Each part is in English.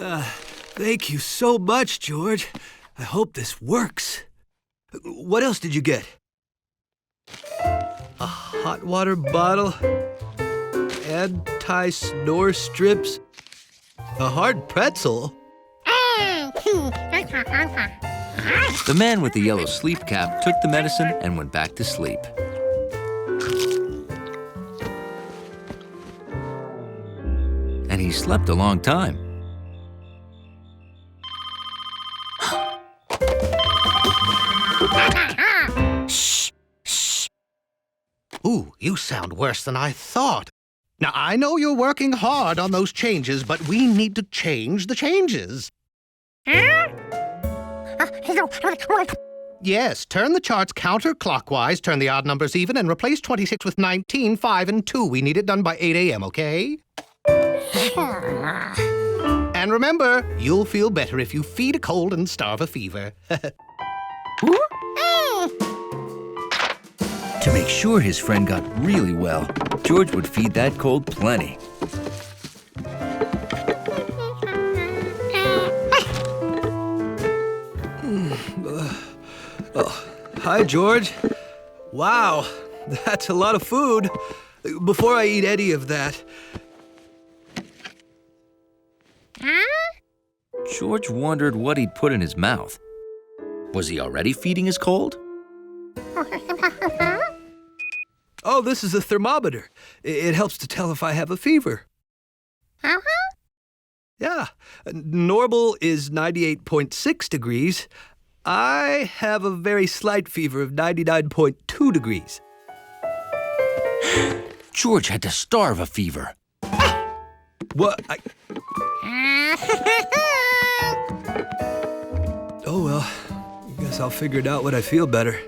Thank you so much, George. I hope this works. What else did you get? A hot water bottle, anti-snore strips, a hard pretzel. The man with the yellow sleep cap took the medicine and went back to sleep. And he slept a long time. Shh, shh. Ooh, you sound worse than I thought. Now, I know you're working hard on those changes, but we need to change the changes. Yes, turn the charts counterclockwise, turn the odd numbers even, and replace 26 with 19, 5, and 2. We need it done by 8 a.m., okay? And remember, you'll feel better if you feed a cold and starve a fever. To make sure his friend got really well, George would feed that cold plenty. Hi, George. Wow, that's a lot of food. Before I eat any of that... George wondered what he'd put in his mouth. Was he already feeding his cold? Oh, this is a thermometer. It helps to tell if I have a fever. Yeah, normal is 98.6 degrees. I have a very slight fever of 99.2 degrees. George had to starve a fever. What? Oh, well, I guess I'll figure it out when I feel better.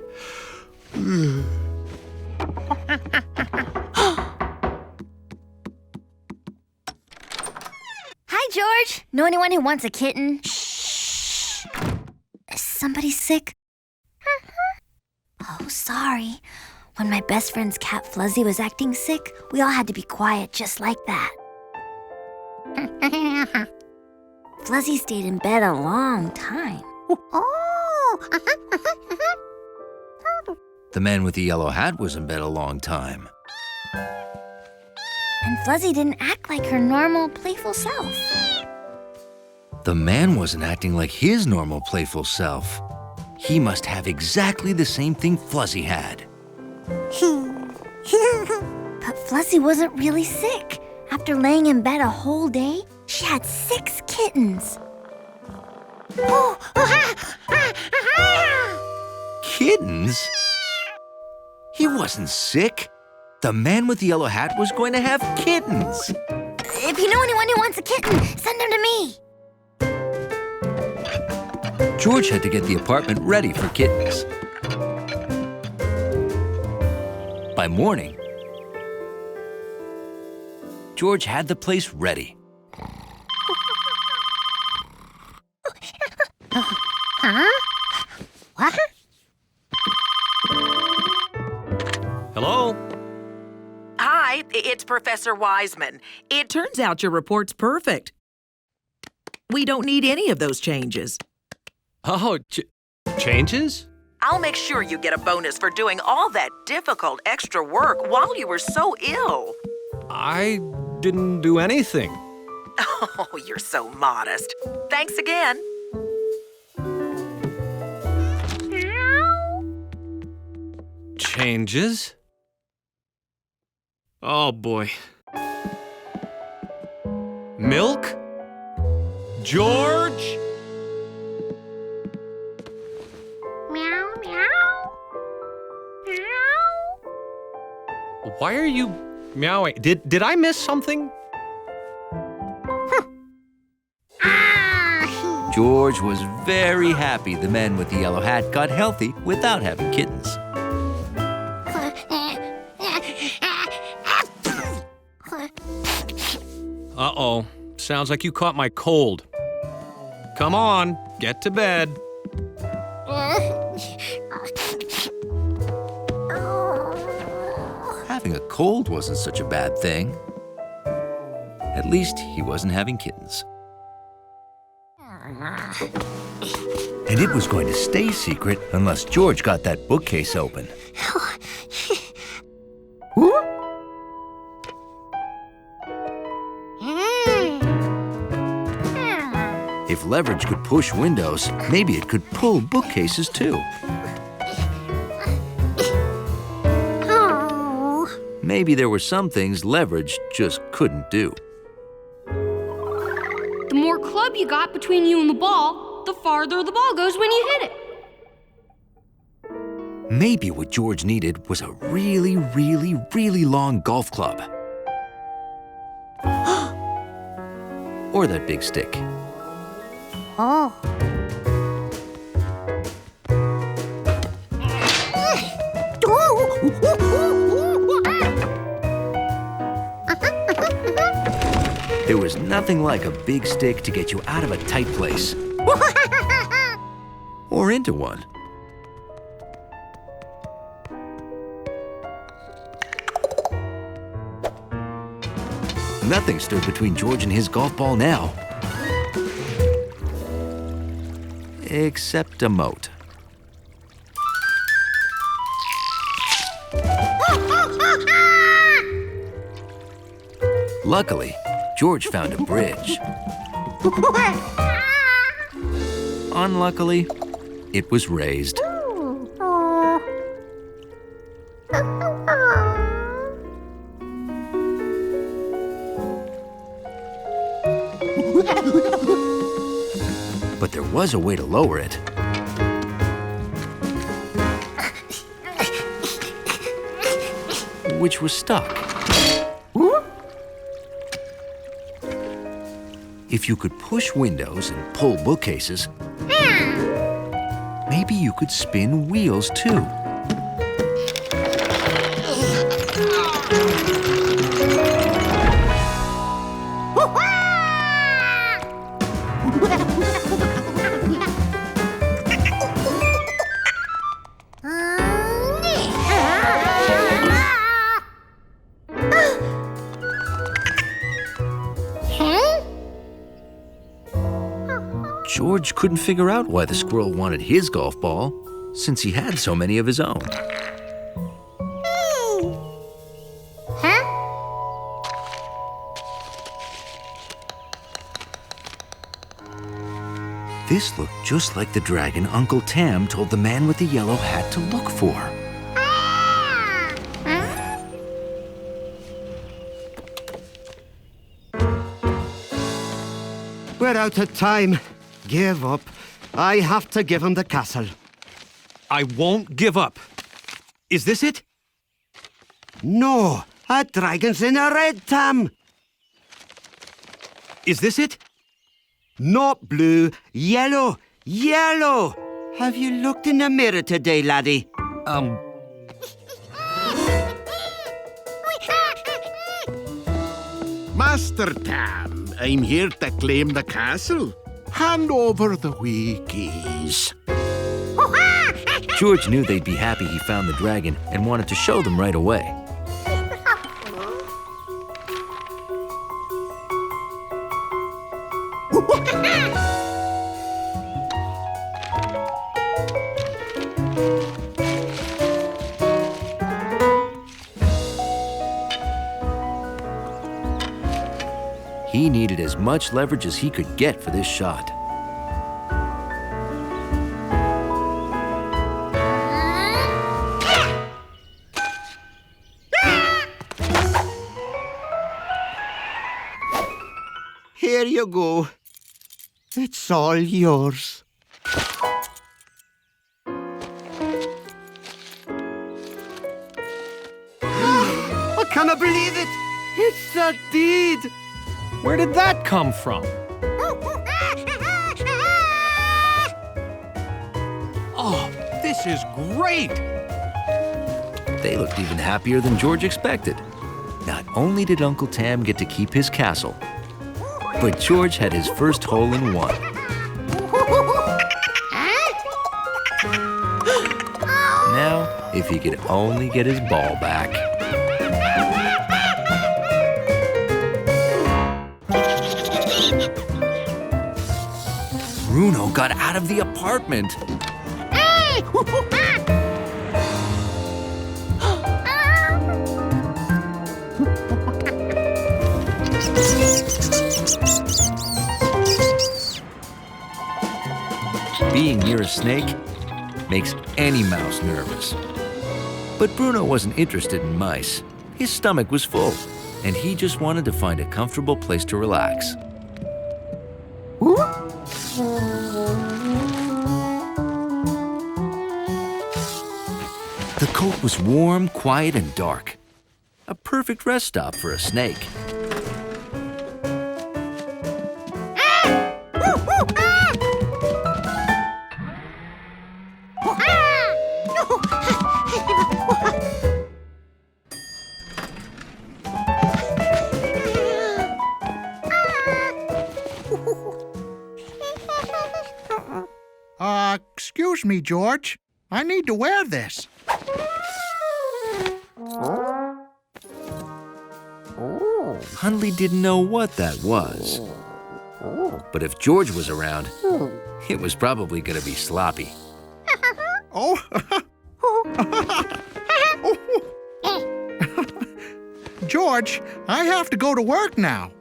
Hi, George. Know anyone who wants a kitten? Shh. Is somebody sick? Oh, sorry. When my best friend's cat Fluzzy was acting sick, we all had to be quiet just like that. Fluzzy stayed in bed a long time. Oh! The man with the yellow hat was in bed a long time. And Fluzzy didn't act like her normal, playful self. The man wasn't acting like his normal, playful self. He must have exactly the same thing Fluzzy had. But Fluzzy wasn't really sick. After laying in bed a whole day, she had 6 kittens. Kittens? He wasn't sick. The man with the yellow hat was going to have kittens. If you know anyone who wants a kitten, send them to me. George had to get the apartment ready for kittens. By morning, George had the place ready. Huh? What? Hello? Hi, it's Professor Wiseman. It turns out your report's perfect. We don't need any of those changes. Oh, changes? I'll make sure you get a bonus for doing all that difficult extra work while you were so ill. I didn't do anything. Oh, you're so modest. Thanks again. Changes? Oh, boy. Milk? George? Meow, meow. Meow. Why are you meowing? Did I miss something? George was very happy the man with the yellow hat got healthy without having kittens. Uh-oh. Sounds like you caught my cold. Come on, get to bed. Having a cold wasn't such a bad thing. At least he wasn't having kittens. And it was going to stay secret unless George got that bookcase open. If leverage could push windows, maybe it could pull bookcases too. Maybe there were some things leverage just couldn't do. The more club you got between you and the ball, the farther the ball goes when you hit it. Maybe what George needed was a really, really, really long golf club. Or that big stick. Oh. There was nothing like a big stick to get you out of a tight place. Or into one. Nothing stood between George and his golf ball now. Except a moat. Luckily, George found a bridge. Unluckily, it was raised. But there was a way to lower it. Which was stuck. If you could push windows and pull bookcases, maybe you could spin wheels too. George couldn't figure out why the squirrel wanted his golf ball, since he had so many of his own. This looked just like the dragon Uncle Tam told the man with the yellow hat to look for. We're out of time. Give up. I have to give him the castle. I won't give up. Is this it? No, a dragon's in a red tam. Is this it? Not blue, yellow, yellow. Have you looked in the mirror today, laddie? Master Tam, I'm here to claim the castle. Hand over the wee keys. George knew they'd be happy he found the dragon and wanted to show them right away. He needed as much leverage as he could get for this shot. Here you go. It's all yours. I cannot believe it. It's the deed. Where did that come from? Oh, this is great! They looked even happier than George expected. Not only did Uncle Tam get to keep his castle, but George had his first hole-in-one. Now, if he could only get his ball back. Bruno got out of the apartment. Being near a snake makes any mouse nervous. But Bruno wasn't interested in mice. His stomach was full, and he just wanted to find a comfortable place to relax. The cote was warm, quiet, and dark. A perfect rest stop for a snake. Excuse me, George. I need to wear this. Hundley didn't know what that was. But if George was around, it was probably going to be sloppy. Oh. George, I have to go to work now.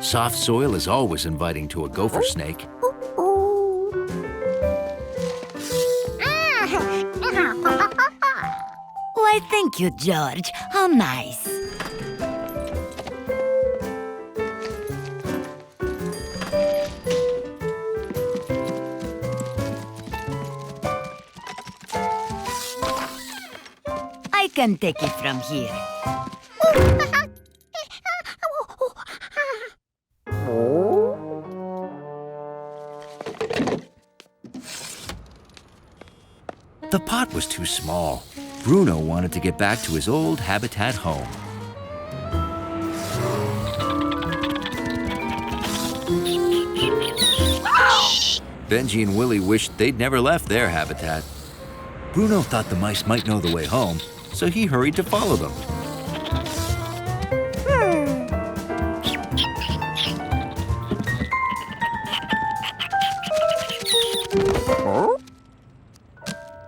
Soft soil is always inviting to a gopher snake. Why, thank you, George. How nice. I can take it from here. The pot was too small. Bruno wanted to get back to his old habitat home. Benji and Willie wished they'd never left their habitat. Bruno thought the mice might know the way home, so he hurried to follow them.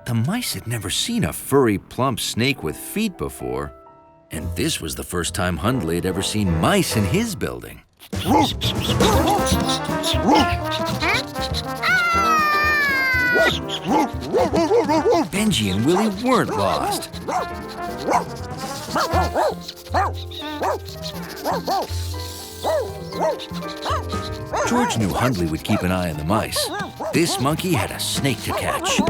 The mice had never seen a furry, plump snake with feet before, and this was the first time Hundley had ever seen mice in his building. Benji and Willie weren't lost. George knew Hundley would keep an eye on the mice. This monkey had a snake to catch.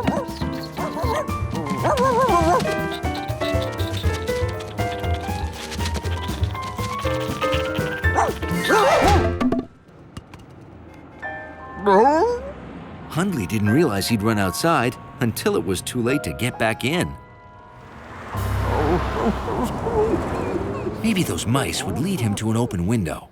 Hundley didn't realize he'd run outside until it was too late to get back in. Maybe those mice would lead him to an open window.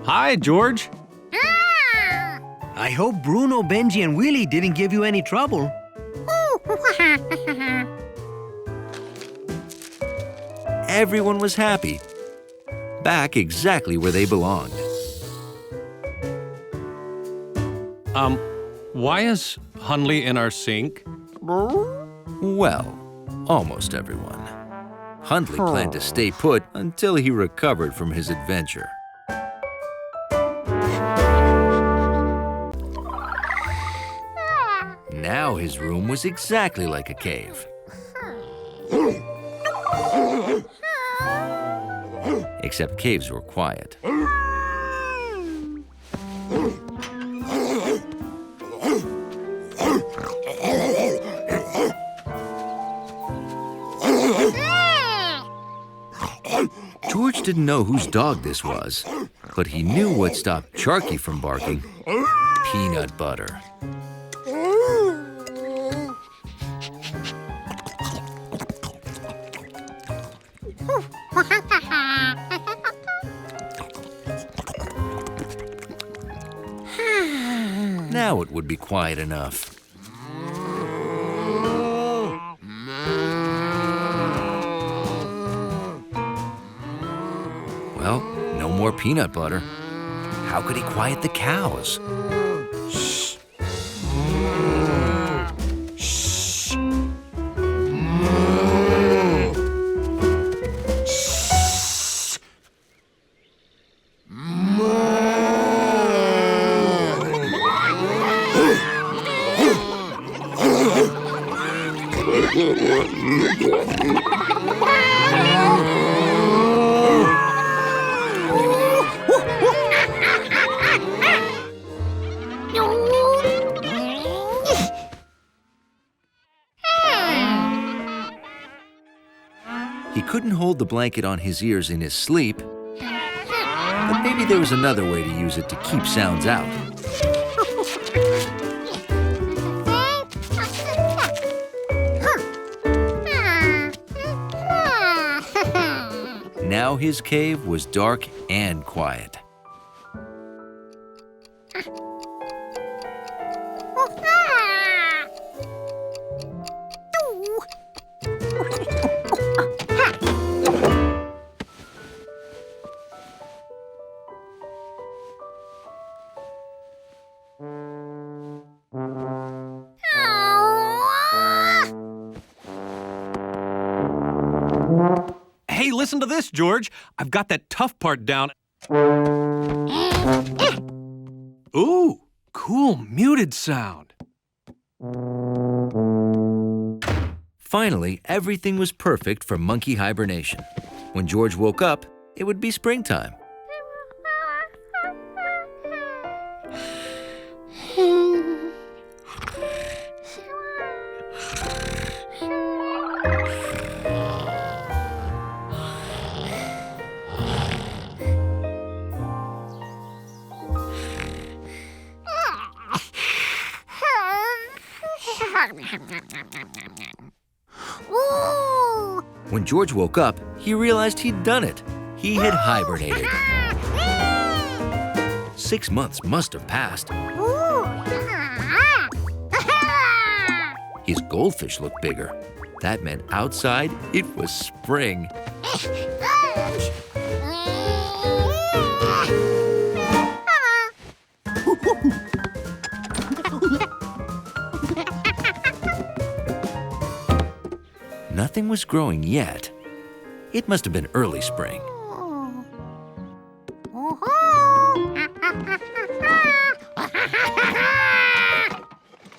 Hi, George. I hope Bruno, Benji, and Willie didn't give you any trouble. Everyone was happy, back exactly where they belonged. Why is Hundley in our sink? Well, almost everyone. Hundley planned to stay put until he recovered from his adventure. Now his room was exactly like a cave. Except caves were quiet. George didn't know whose dog this was, but he knew what stopped Charky from barking: peanut butter. Now it would be quiet enough. Well, no more peanut butter. How could he quiet the cows? Shh. Shh. Shh. He couldn't hold the blanket on his ears in his sleep, but maybe there was another way to use it to keep sounds out. Now his cave was dark and quiet. Hey, listen to this, George. I've got that tough part down. Ooh, cool muted sound. Finally, everything was perfect for monkey hibernation. When George woke up, it would be springtime. When George woke up, he realized he'd done it. He had hibernated. 6 months must have passed. His goldfish looked bigger. That meant outside it was spring. Nothing was growing yet. It must have been early spring.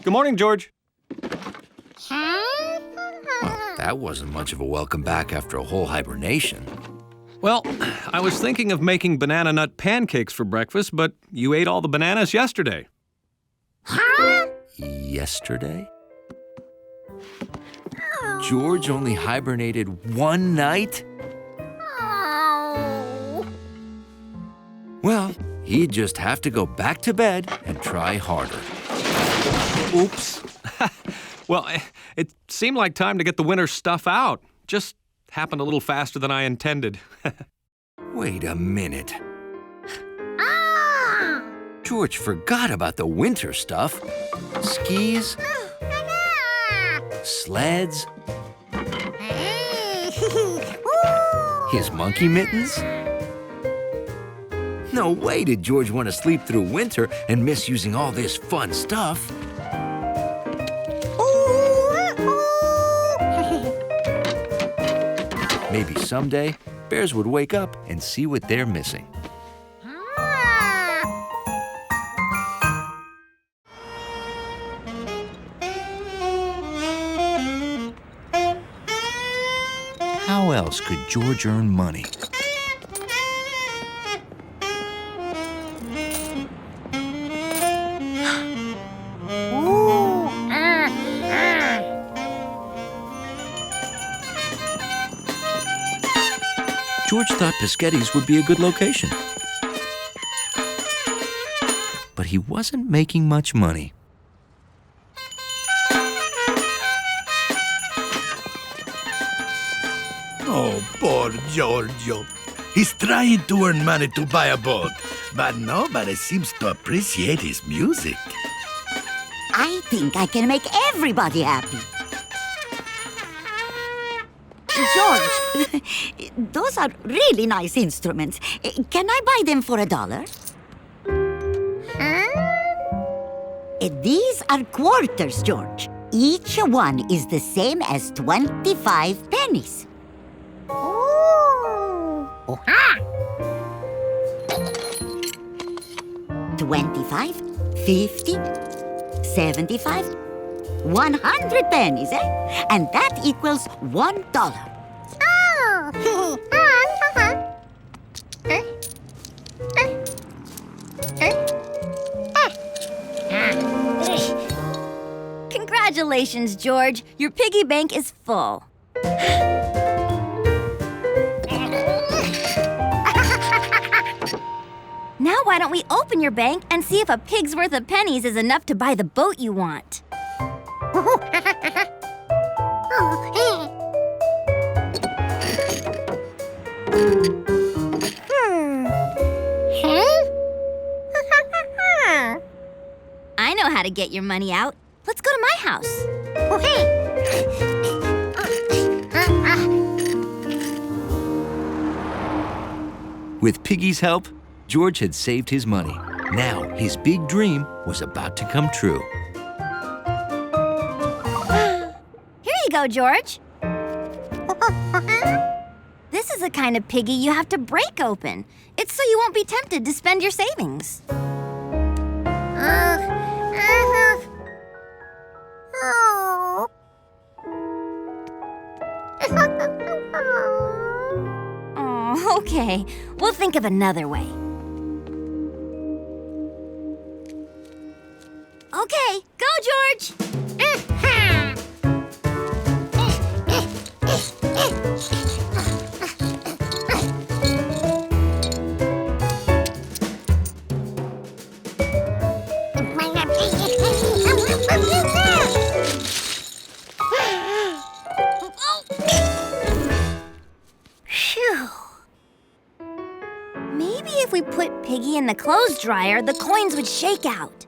Good morning, George. Well, that wasn't much of a welcome back after a whole hibernation. Well, I was thinking of making banana nut pancakes for breakfast, but you ate all the bananas yesterday. Yesterday? George only hibernated one night? Well, he'd just have to go back to bed and try harder. Oops. Well, it seemed like time to get the winter stuff out. Just happened a little faster than I intended. Wait a minute. George forgot about the winter stuff. Skis, sleds, his monkey mittens. No way did George want to sleep through winter and miss using all this fun stuff. Maybe someday, bears would wake up and see what they're missing. how else could George earn money? George thought Pescetti's would be a good location. But he wasn't making much money. Oh, poor Giorgio. He's trying to earn money to buy a boat, but nobody seems to appreciate his music. I think I can make everybody happy. George, those are really nice instruments. Can I buy them for $1? These are quarters, George. Each one is the same as 25 pennies. 25, 50, 75, 100 pennies, eh? And that equals $1. Congratulations, George. Your piggy bank is full. Now why don't we open your bank and see if a pig's worth of pennies is enough to buy the boat you want? I know how to get your money out. Let's go to my house. With Piggy's help, George had saved his money. Now his big dream was about to come true. Here you go, George. This is the kind of piggy you have to break open. It's so you won't be tempted to spend your savings. Oh, okay. We'll think of another way. Okay, go, George! Phew. Maybe if we put Piggy in the clothes dryer, the coins would shake out.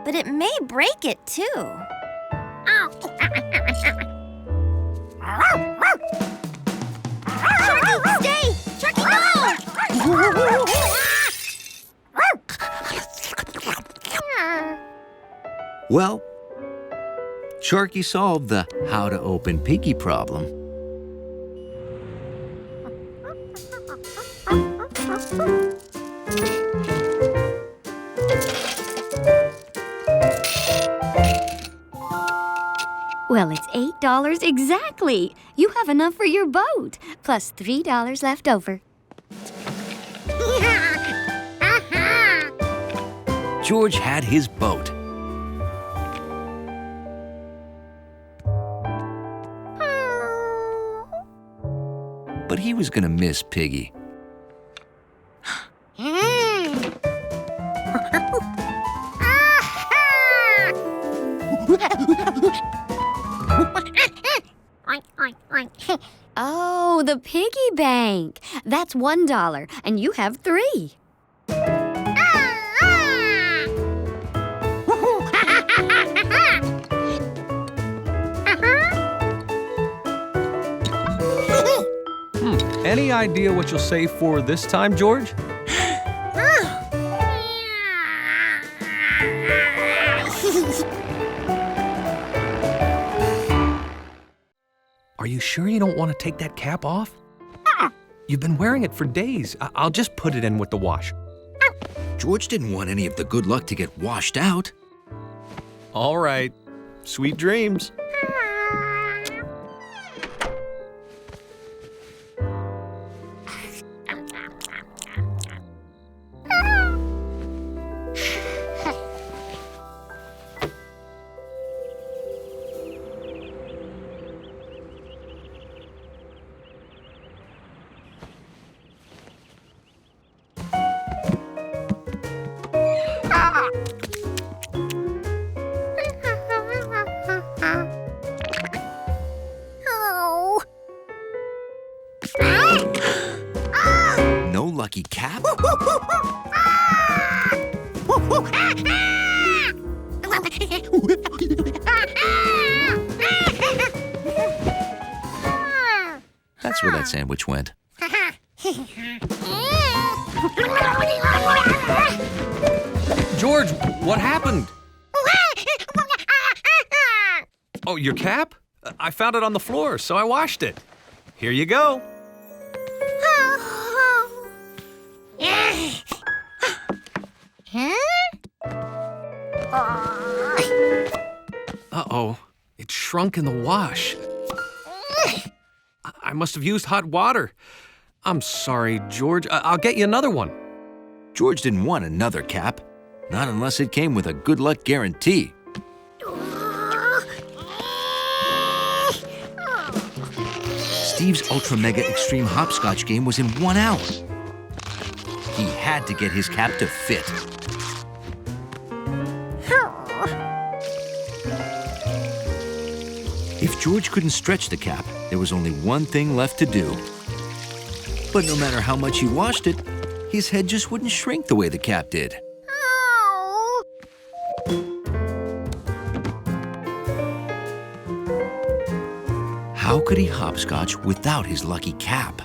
But it may break it, too. Sharky, stay! Sharky, no! Well, Sharky solved the how to open Piggy problem. Well, it's $8 exactly. You have enough for your boat, plus $3 left over. George had his boat. But he was gonna miss Piggy. Oh, the piggy bank. That's $1, and you have 3. Any idea what you'll save for this time, George? Are you sure you don't want to take that cap off? You've been wearing it for days. I'll just put it in with the wash. George didn't want any of the good luck to get washed out. All right. Sweet dreams. lucky cap? That's where that sandwich went. George, what happened? Oh, your cap? I found it on the floor, so I washed it. Here you go. Uh-oh, it shrunk in the wash. I must have used hot water. I'm sorry, George. I'll get you another one. George didn't want another cap, not unless it came with a good luck guarantee. Steve's Ultra Mega Extreme Hopscotch game was in 1 hour. He had to get his cap to fit. If George couldn't stretch the cap, there was only one thing left to do. But no matter how much he washed it, his head just wouldn't shrink the way the cap did. How could he hopscotch without his lucky cap?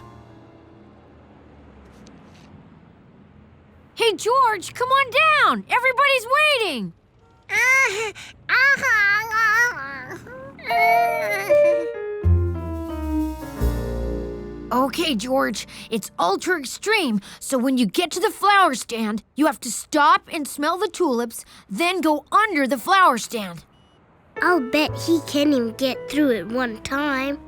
Hey, George, come on down. Everybody's waiting. Okay, George, it's ultra extreme, so when you get to the flower stand, you have to stop and smell the tulips, then go under the flower stand. I'll bet he can't even get through it one time.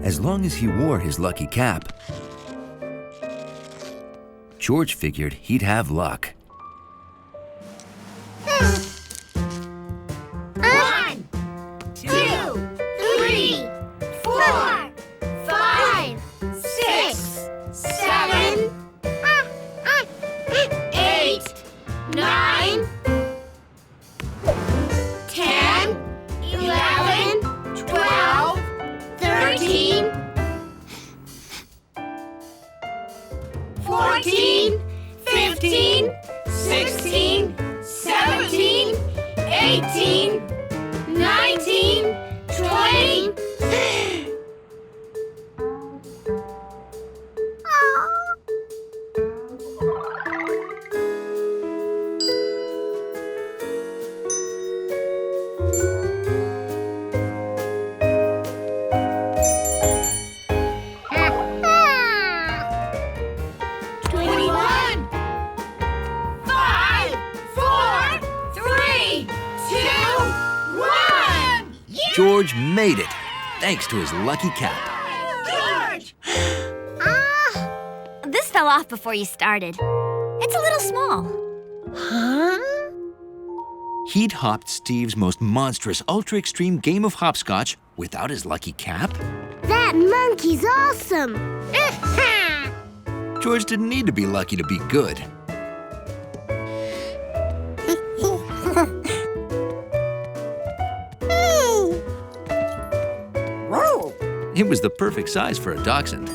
As long as he wore his lucky cap, George figured he'd have luck. 1, 2, 3, 4, 5, 6, 7, 8, 9, 10, 11, 12, 13, 14, 15, 16, 17, 18, 19, 20. George made it, thanks to his lucky cap. George! This fell off before you started. It's a little small. Huh? He'd hopped Steve's most monstrous ultra-extreme game of hopscotch without his lucky cap. That monkey's awesome! George didn't need to be lucky to be good. It was the perfect size for a dachshund.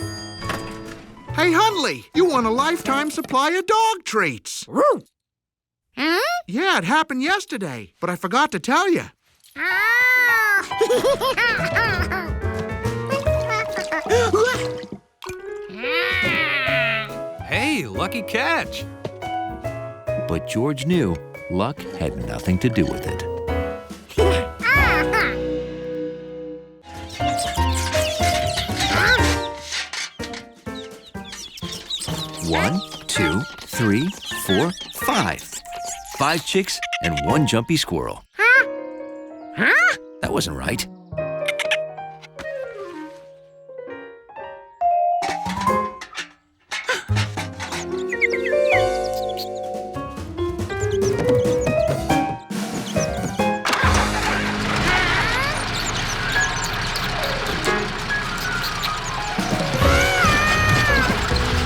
Hey, Hundley, you won a lifetime supply of dog treats. Huh? Yeah, it happened yesterday, but I forgot to tell you. Hey, lucky catch. But George knew luck had nothing to do with it. 1, 2, 3, 4, 5. 5 chicks and 1 jumpy squirrel. Huh? That wasn't right.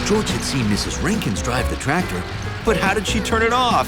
George had seen Mrs. Rankins drive the tractor, but how did she turn it off?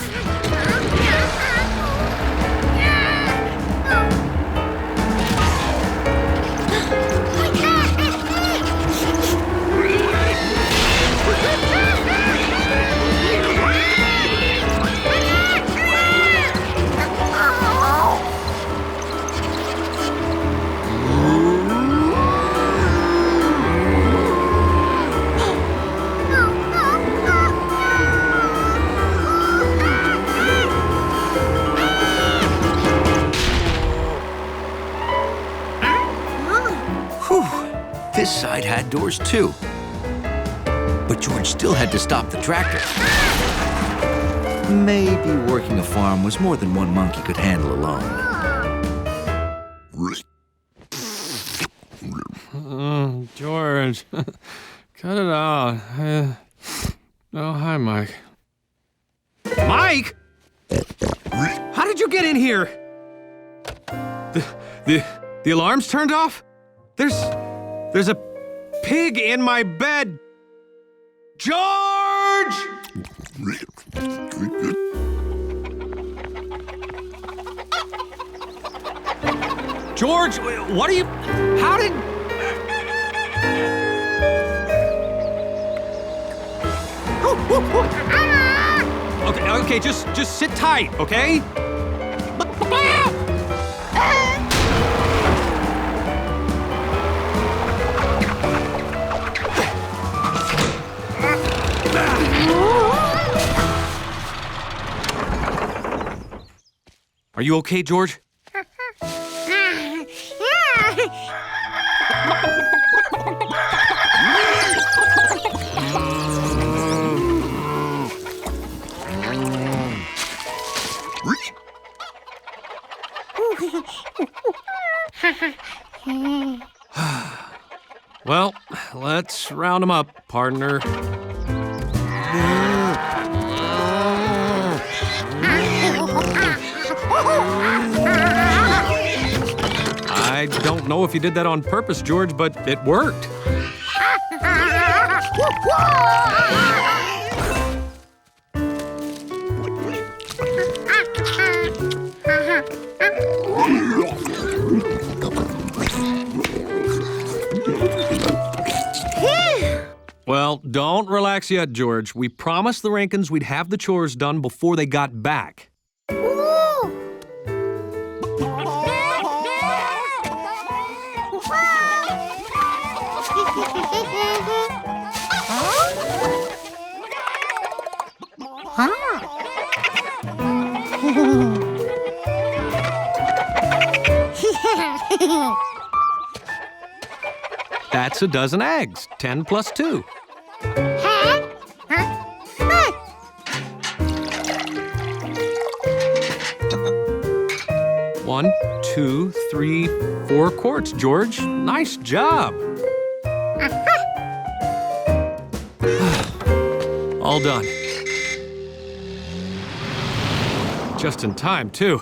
Whew, this side had doors too. But George still had to stop the tractor. Maybe working a farm was more than one monkey could handle alone. George, cut it out. Oh, hi, Mike. Mike! How did you get in here? The alarm's turned off? There's a pig in my bed. George! George, what are you... How did... Okay, just sit tight, okay? Are you okay, George? Well, let's round them up, partner. I don't know if you did that on purpose, George, but it worked. Well, don't relax yet, George. We promised the Rankins we'd have the chores done before they got back. That's a dozen eggs. 10 plus 2. One, 2, 3, 4 quarts, George. Nice job. All done. Just in time, too.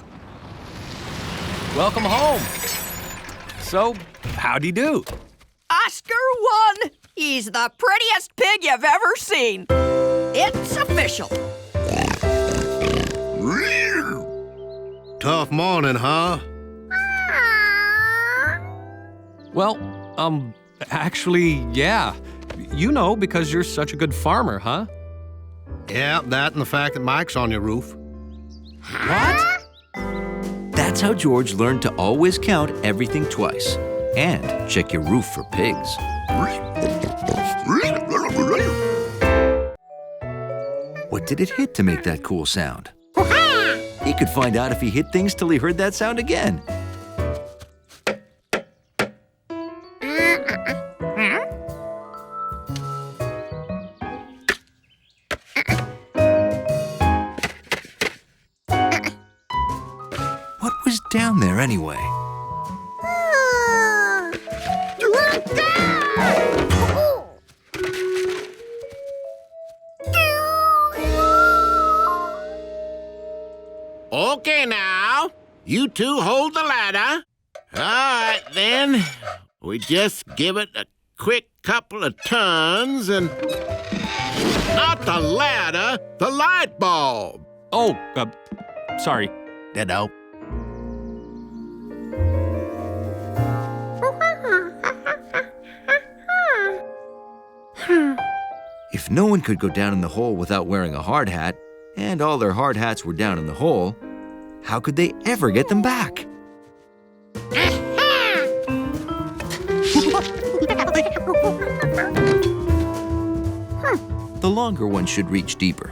Welcome home. So, how'd he do? Oscar won! He's the prettiest pig you've ever seen. It's official. Tough morning, huh? Well, actually, yeah. You know, because you're such a good farmer, huh? Yeah, that and the fact that Mike's on your roof. What? That's how George learned to always count everything twice and check your roof for pigs. What did it hit to make that cool sound? He could find out if he hit things till he heard that sound again. What was down there anyway? Okay, now. You two hold the ladder. All right, then. We just give it a quick couple of turns and... Not the ladder, the light bulb. Oh, sorry. Ditto. If no one could go down in the hole without wearing a hard hat, and all their hard hats were down in the hole, how could they ever get them back? The longer one should reach deeper.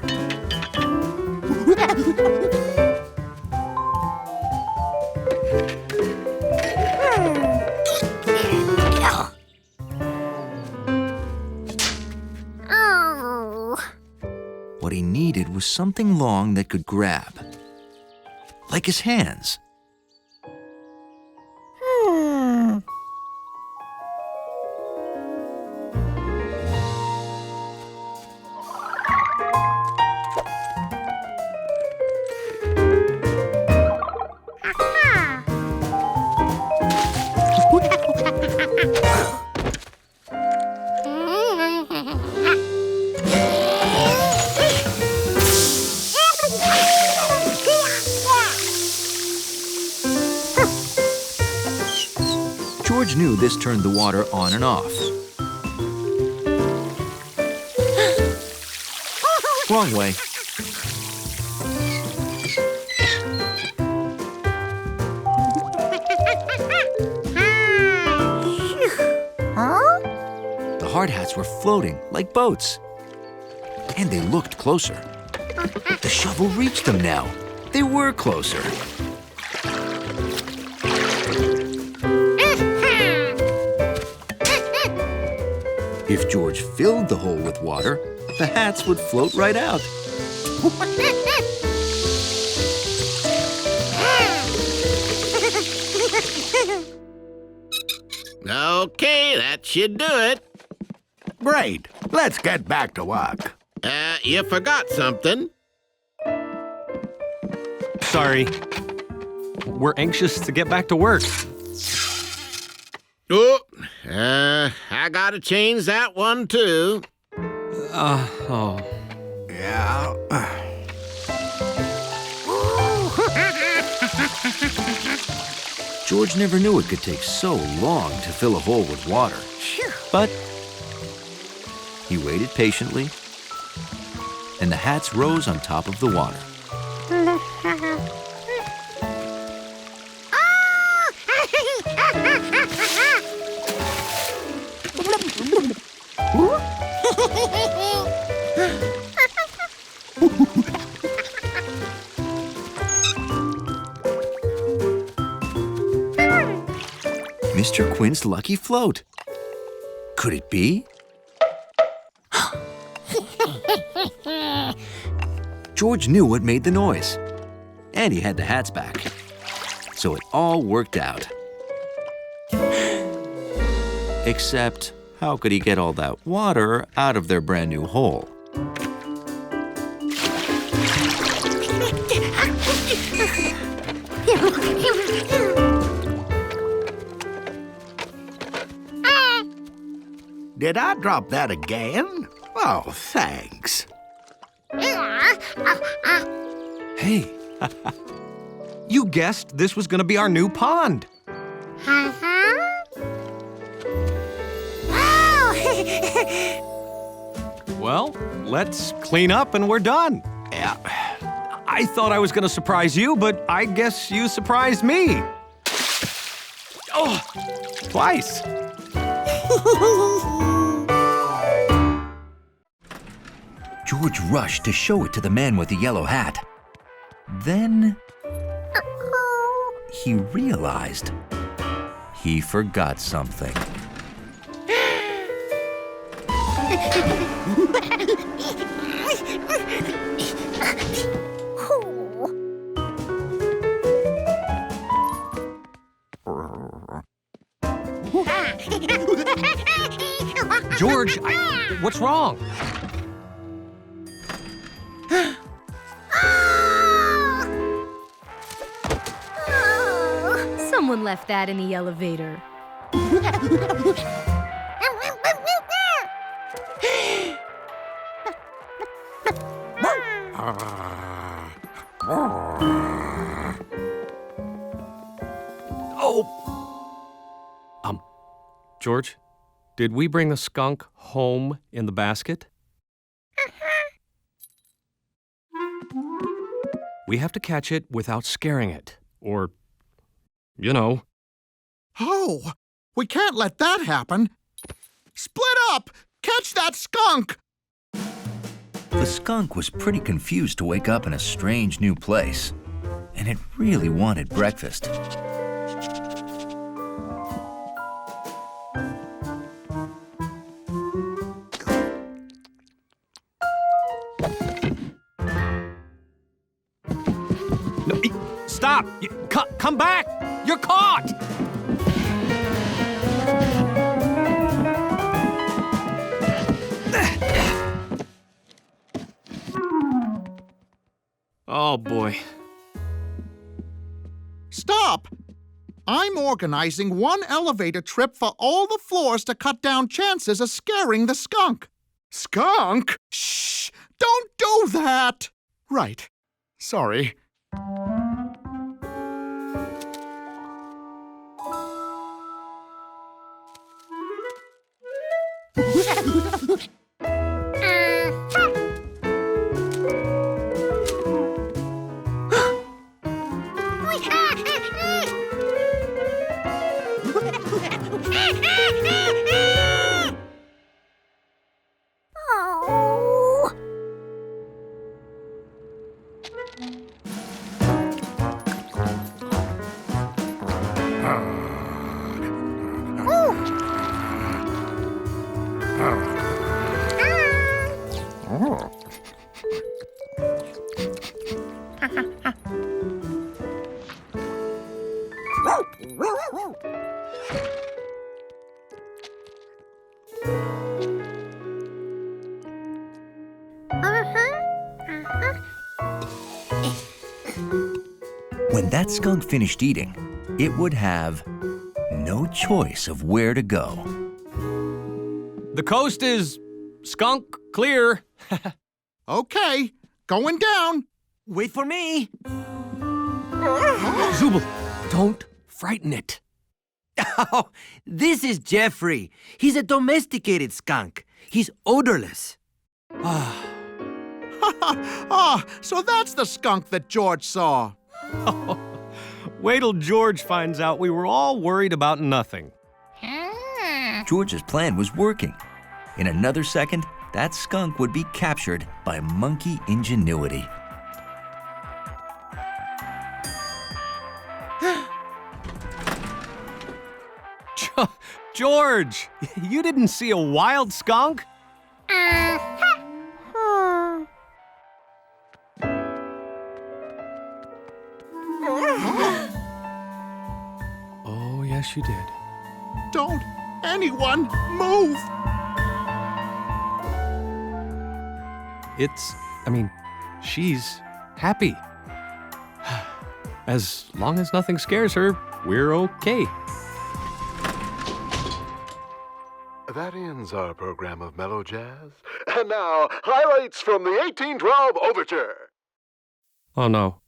something long that could grab. Like his hands. George knew this turned the water on and off. Wrong way. The hard hats were floating like boats. And they looked closer. The shovel reached them now. They were closer. If George filled the hole with water, the hats would float right out. Okay, that should do it. Great. Let's get back to work. You forgot something. Sorry. We're anxious to get back to work. Oh, I gotta change that one too. Oh. Yeah. George never knew it could take so long to fill a hole with water. But he waited patiently, and the hats rose on top of the water. Mr. Quint's lucky float. Could it be? George knew what made the noise, and he had the hats back. So it all worked out. Except, how could he get all that water out of their brand new hole? Did I drop that again? Oh, thanks. Hey, you guessed this was going to be our new pond. Well, let's clean up and we're done. Yeah. I thought I was going to surprise you, but I guess you surprised me. Oh, twice. George rushed to show it to the man with the yellow hat. Then he realized he forgot something. George, what's wrong? Someone left that in the elevator. George, did we bring the skunk home in the basket? We have to catch it without scaring it, or, you know. Oh, we can't let that happen. Split up! Catch that skunk! The skunk was pretty confused to wake up in a strange new place, and it really wanted breakfast. Stop! Come back! You're caught! Oh, boy. Stop! I'm organizing one elevator trip for all the floors to cut down chances of scaring the skunk. Skunk? Shh! Don't do that! Right. Sorry. When that skunk finished eating, it would have no choice of where to go. The coast is skunk clear. Okay, going down. Wait for me. Zubul, don't frighten it. Oh, this is Jeffrey. He's a domesticated skunk. He's odorless. Ah, so that's the skunk that George saw. Wait till George finds out we were all worried about nothing. George's plan was working. In another second, that skunk would be captured by monkey ingenuity. George, you didn't see a wild skunk? Oh, yes, you did. Don't anyone move! She's happy. As long as nothing scares her, we're okay. That ends our program of mellow jazz. And now, highlights from the 1812 Overture. Oh, no.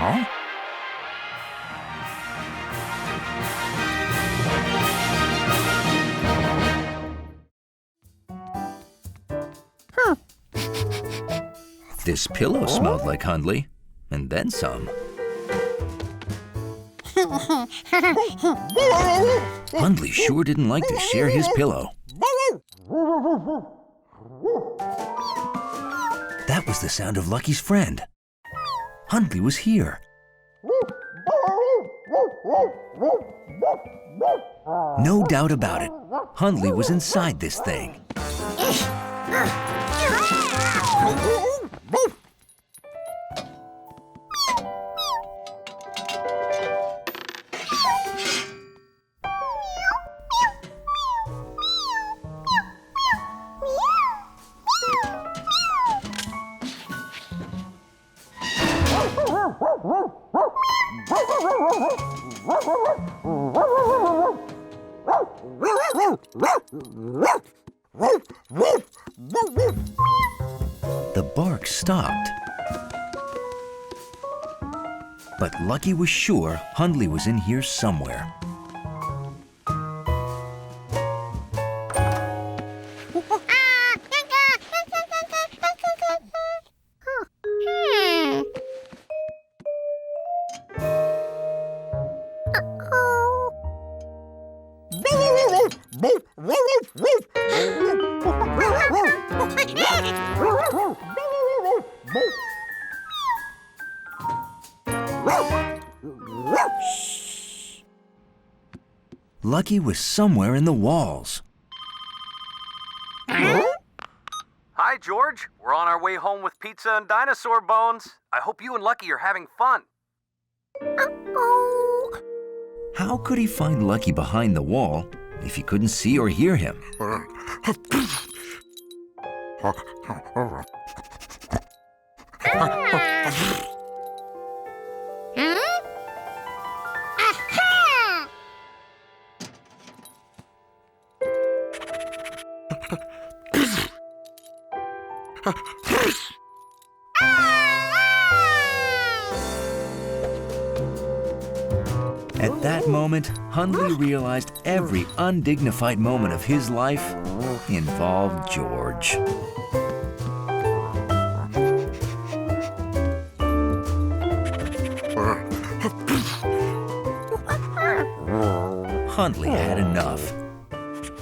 Huh? This pillow smelled like Hundley, and then some. Hundley sure didn't like to share his pillow. That was the sound of Lucky's friend. Hundley was here. No doubt about it, Hundley was inside this thing. The bark stopped. But Lucky was sure Hundley was in here somewhere. Lucky was somewhere in the walls. right, George. We're on our way home with pizza and dinosaur bones. I hope you and Lucky are having fun. How could he find Lucky behind the wall if he couldn't see or hear him? At that moment, Hundley realized every undignified moment of his life involved George. Hundley had enough.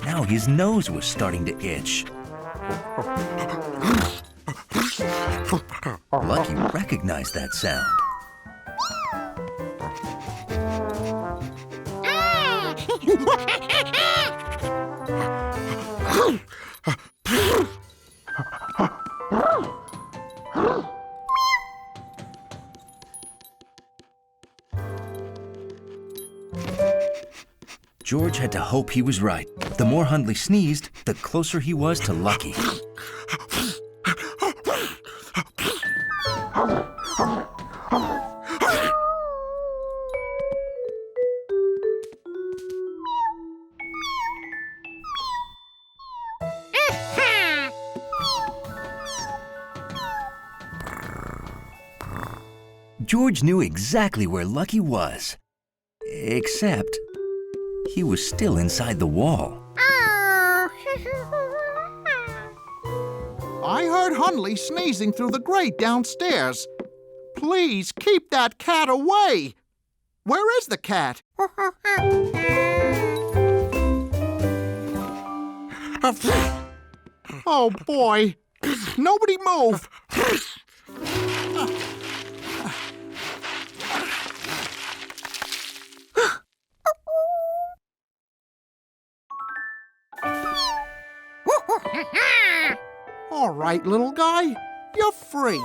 Now his nose was starting to itch. Lucky recognized that sound. George had to hope he was right. The more Hundley sneezed, the closer he was to Lucky. George knew exactly where Lucky was, except he was still inside the wall. I heard Hundley sneezing through the grate downstairs. Please keep that cat away. Where is the cat? Oh, boy. Nobody move. All right, little guy, you're free.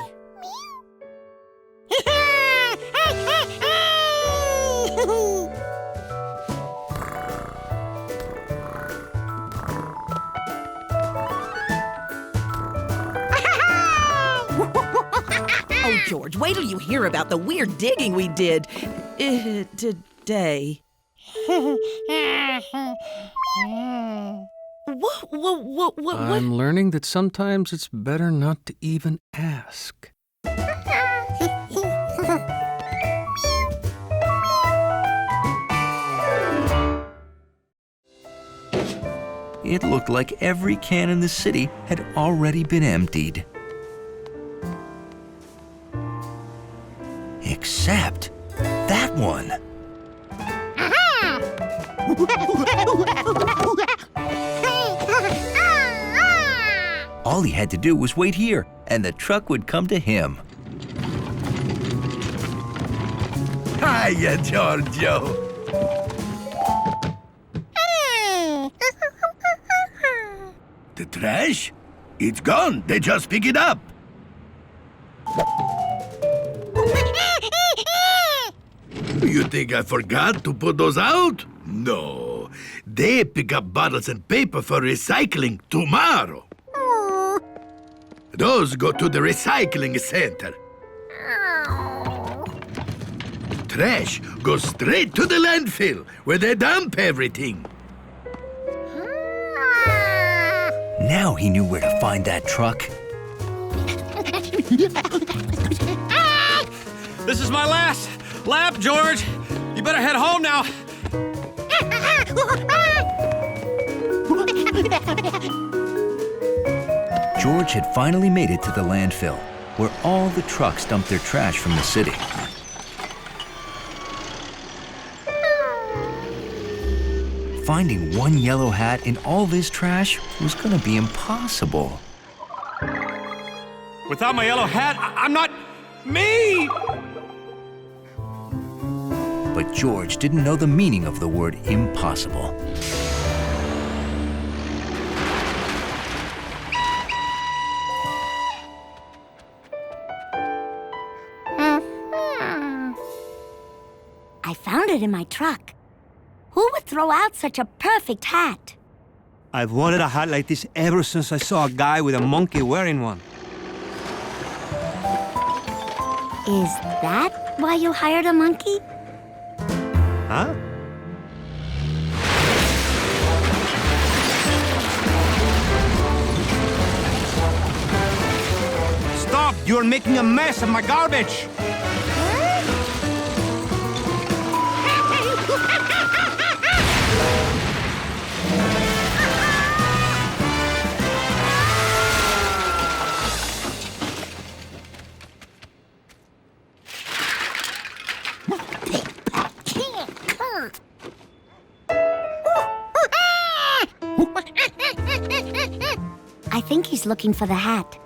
Oh, George, wait till you hear about the weird digging we did today. What? I'm learning that sometimes it's better not to even ask. It looked like every can in the city had already been emptied. Except that one. All he had to do was wait here, and the truck would come to him. Hiya, Giorgio. The trash? It's gone. They just pick it up. You think I forgot to put those out? No. They pick up bottles and paper for recycling tomorrow. Those go to the recycling center. Trash goes straight to the landfill, where they dump everything. Now he knew where to find that truck. This is my last lap, George. You better head home now. George had finally made it to the landfill, where all the trucks dumped their trash from the city. Finding one yellow hat in all this trash was going to be impossible. Without my yellow hat, I'm not me! But George didn't know the meaning of the word impossible. I found it in my truck. Who would throw out such a perfect hat? I've wanted a hat like this ever since I saw a guy with a monkey wearing one. Is that why you hired a monkey? Huh? Stop! You're making a mess of my garbage! I think he's looking for the hat.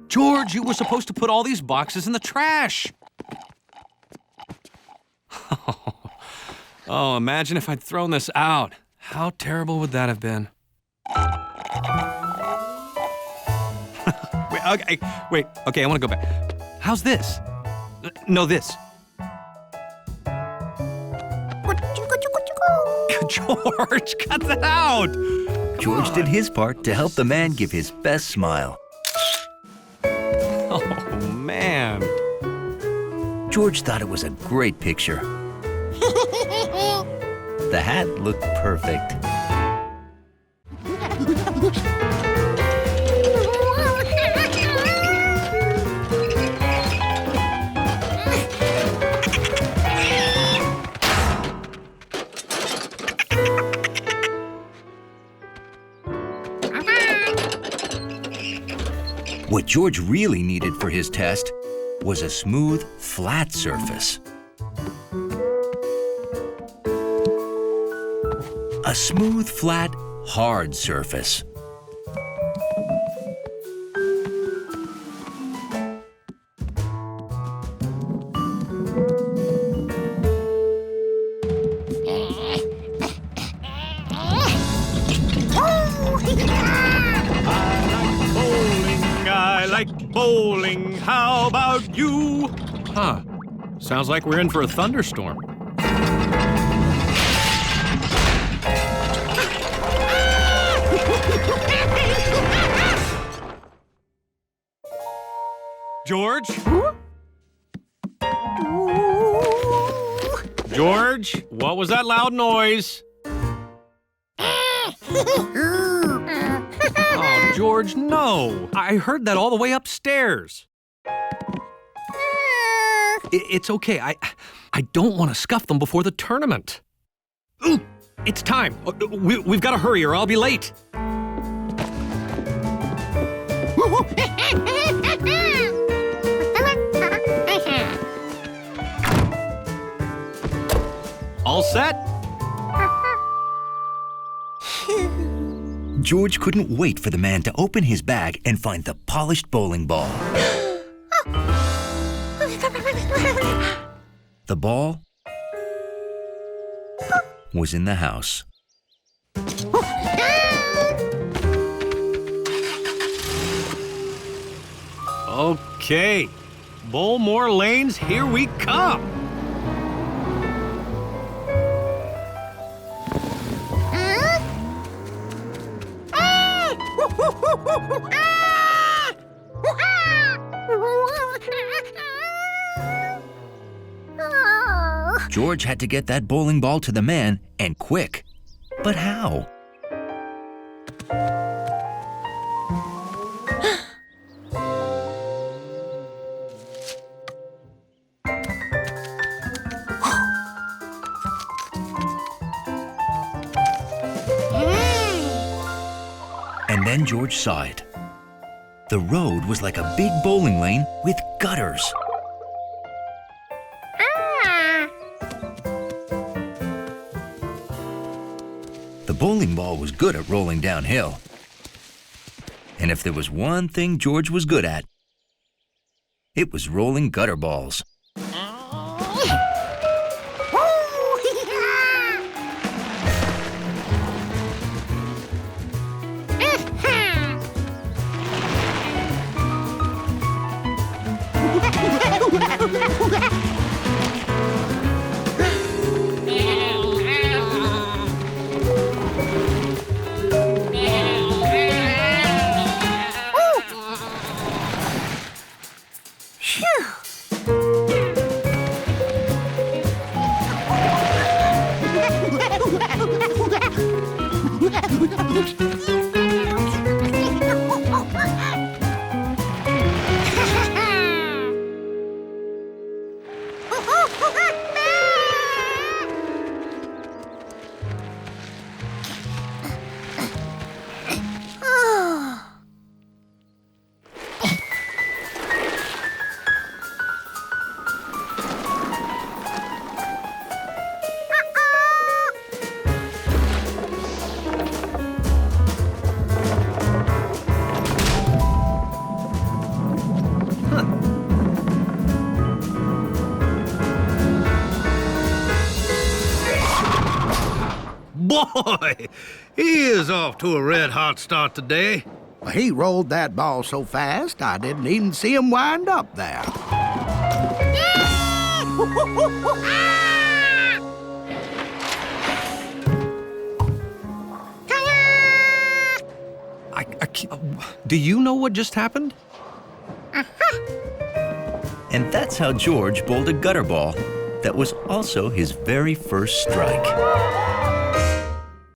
George, you were supposed to put all these boxes in the trash. Oh, imagine if I'd thrown this out. How terrible would that have been? Okay, I want to go back. How's this? No, this. George, cut that out! George did his part to help the man give his best smile. Oh, man. George thought it was a great picture. The hat looked perfect. What George really needed for his test was a smooth, flat surface. A smooth, flat, hard surface. I like bowling. How about you? Huh. Sounds like we're in for a thunderstorm. George? George, what was that loud noise? Oh, George, no! I heard that all the way upstairs. It's okay. I don't want to scuff them before the tournament. Ooh, it's time. We've got to hurry or I'll be late. All set? George couldn't wait for the man to open his bag and find the polished bowling ball. The ball was in the house. Okay. Bowl more lanes, here we come. George had to get that bowling ball to the man, and quick. But how? then George saw it. The road was like a big bowling lane with gutters. The bowling ball was good at rolling downhill. And if there was one thing George was good at, it was rolling gutter balls. Boy, he is off to a red-hot start today. He rolled that ball so fast, I didn't even see him wind up there. Do you know what just happened? And that's how George bowled a gutter ball that was also his very first strike.